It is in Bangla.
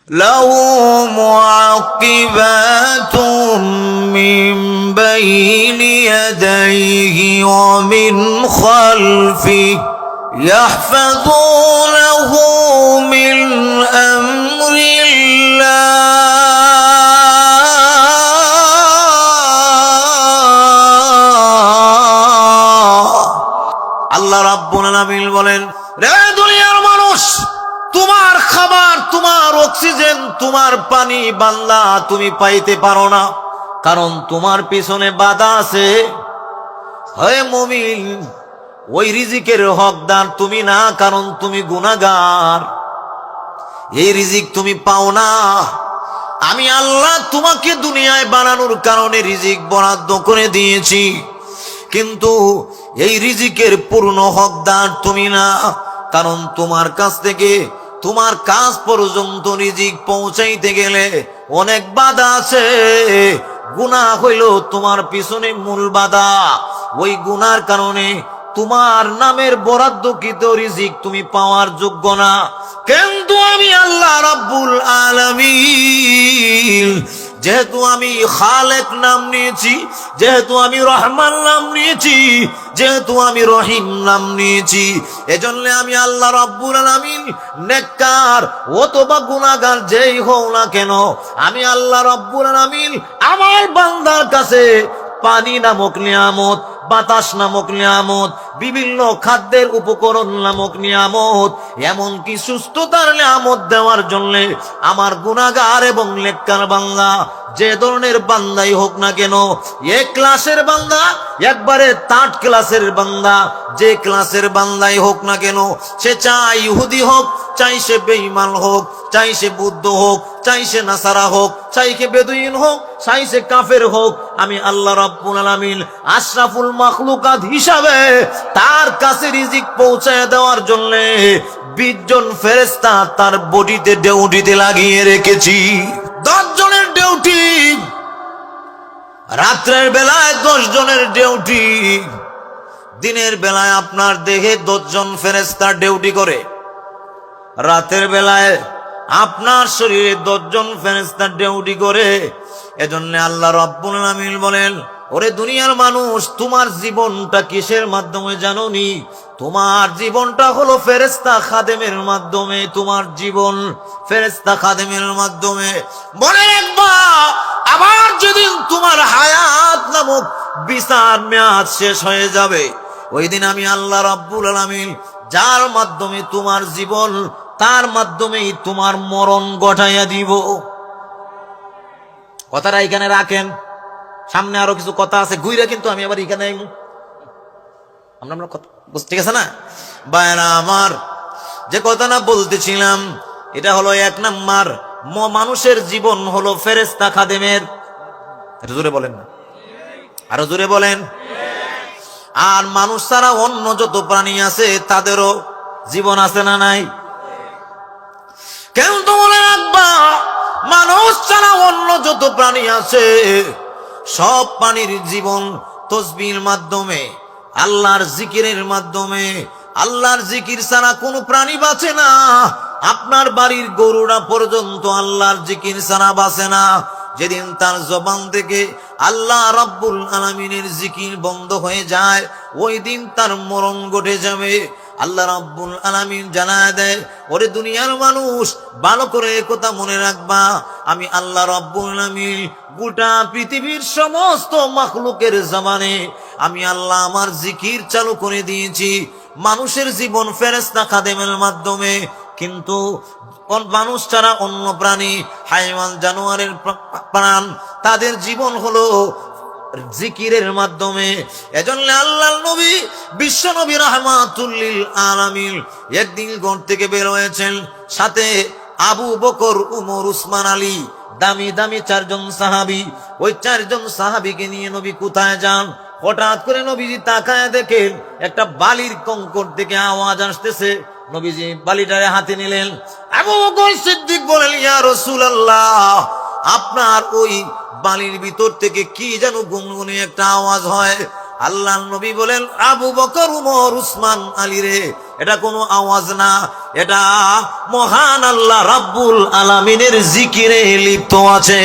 লাহু মুআকিবাতুম মিন বাইনি ইয়াদাইহি ওয়া মিন খালফিহি ইয়াহফাযুনাহু মিন আল্লাহ রাব্বুল আলামিন বলেন, রে দুনিয়ার মানুষ, তোমার খাবার, তোমার অক্সিজেন, তোমার পানি বান্দা তুমি পাইতে পারো না, কারণ তোমার পিছনে বাধা আছে। হে মুমিন, ওই রিজিকের হকদার তুমি না, কারণ তুমি গুনাহগার। এই রিজিক তুমি পাও না। আমি আল্লাহ তোমাকে দুনিয়ায় বানানোর কারণে রিজিক বরাদ্দ করে দিয়েছি, কিন্তু এই রিজিকের পূর্ণ হকদার তুমি না, কারণ তোমার কাছ থেকে তোমার কাজ পর্যন্ত রিজিক পৌঁছাইতে গেলে অনেক বাধা আছে। গুনাহ হইল তোমার পিছনে মূল বাধা। ওই গুনার কারণে তোমার নামের বরাদ্দকৃত রিজিক তুমি পাওয়ার যোগ্য না। কিন্তু আমি আল্লাহ রাব্বুল আলামিন, যেহেতু আমি খালেক নাম নিয়েছি, যেহেতু আমি রহমান নাম নিয়েছি, যেহেতু আমি রহিম নাম নিয়েছি, এজন্য আমি আল্লাহ রাব্বুল আলামিন নেককার অথবা গুনাহগার যেই হও না কেন, আমি আল্লাহ রাব্বুল আলামিন আমার বান্দার কাছে পানি নামক নিয়ামত, বাতাস নামক নিয়ামত, বিভিন্ন খাদ্যের উপকরণ নামক নিয়ামত, এমনকি সুস্থতার নিয়ামত দেওয়ার জন্য আমার গুনাহগার এবং নেককার বান্দা যে ধরনের বান্দাই হোক না কেন, এক ক্লাসের বান্দা, একবারে 3rd ক্লাসের বান্দা, যে ক্লাসের বান্দাই হোক না কেন, সে চাই ইহুদি হোক, চাই সে বেঈমান হোক, চাই সে বুদ্ধ হোক, চাই সে নাসারা হোক, চাই সে বেদুইন হোক, চাই সে কাফের হোক, আমি আল্লাহ রাব্বুল আলামিন আশরাফুল মাখলুকাত হিসাবে তার কাছে রিজিক পৌঁছায় দেওয়ার জন্য 20 জন ফেরেশতা তার বডিতে ডিউটিতে লাগিয়ে রেখেছি। 10 জনের ডিউটি, রাত্রের বেলায় 10 জনের ডিউটি, দিনের বেলায় আপনার দেহে 10 জন ফেরেশতা ডিউটি করে, রাতের বেলায় আপনার শরীরে 10 জন ফেরেশতা ডিউটি করে। এজন্য আল্লাহ রাব্বুল আলামিন বলেন, ওরে দুনিয়ার মানুষ, তোমার জীবনটা কিসের মাধ্যমে জানোনি? তোমার জীবনটা হলো ফেরেশতা খাদেমের মাধ্যমে। তোমার জীবন ফেরেশতা খাদেমের মাধ্যমে। মনে রাখবা, আবার যেদিন তোমার হায়াত নামক বিচার মেয়াদ শেষ হয়ে যাবে, ওই দিন আমি আল্লাহ রাব্বুল আলামিন যার মাধ্যমে তোমার জীবন, তার মাধ্যমেই তোমার মরণ ঘটাইয়া দিব। কথাটা এখানে রাখেন, সামনে আরো কিছু কথা আছে, ঘুরে কিন্তু আমি আবার এখানে আমরা ঠিক আছে না ভাইরা আমার? যে কথাটা বলতেছিলাম, এটা হলো 1 নাম্বার, মানুষের জীবন হলো ফেরেশতা খাদেমের। এটা জোরে বলেন না, আরো জোরে বলেন। আর মানুষ ছাড়া অন্য যত প্রাণী আছে তাদেরও জীবন আছে না নাই? কিন্তু মনে রাখবা, মানুষ ছাড়া অন্য যত প্রাণী আছে সব প্রাণীর জীবন তসবিহর মাধ্যমে, আল্লাহর জিকিরের মাধ্যমে। আল্লাহর জিকির ছাড়া কোনো প্রাণী বাঁচে না। আপনার বাড়ির গরুরা পর্যন্ত আল্লাহর জিকির ছাড়া বাঁচে না। যেদিন তার জবান থেকে আল্লাহ রাব্বুল আলামিনের জিকির বন্ধ হয়ে যায়, ওই দিন তার মরণ ঘটে যাবে। আল্লাহ রাব্বুল আলামিন জানায় দেয়, ওরে দুনিয়ার মানুষ, ভালো করে কথা মনে রাখবা, আমি আল্লাহ রাব্বুল আলামিন গোটা পৃথিবীর সমস্ত মাখলুকের জবানে আমি আল্লাহ আমার জিকির চালু করে দিয়েছি। মানুষের জীবন ফেরেশতা খাদেমের মাধ্যমে, কিন্তু মানুষ ছাড়া অন্য প্রাণী, হাইওয়ান, জানোয়ারের প্রাণ, তাদের জীবন হলো জিকিরের মাধ্যমে। এজন্য আল্লাহর নবী, বিশ্ব নবী রাহমাতুল লিল আলামিন একদিন ঘর থেকে বের হয়েছেন, সাথে আবু বকর, উমর, উসমান, আলী, দামি দামি 4 জন সাহাবী। ওই 4 জন সাহাবীকে নিয়ে নবী কোথায় যান? হঠাৎ করে নবীজি তাকায় দেখেন একটা বালির কঙ্কর থেকে আওয়াজ আসতেছে। নবীজি বালিটারে হাতে নিলেন। আবু বকর সিদ্দিক বলেন, ইয়া রাসূলুল্লাহ, আপনার ওই বালির ভিতর থেকে কি যেন গুনগুনি একটা আওয়াজ হয়। আল্লাহ নবী বলেন, আবু বকর, উমর, উসমান, আলী রে, এটা কোনো আওয়াজ না, এটা মহান আল্লাহ রাব্বুল আলামিনের জিকিরে লিপ্ত আছে।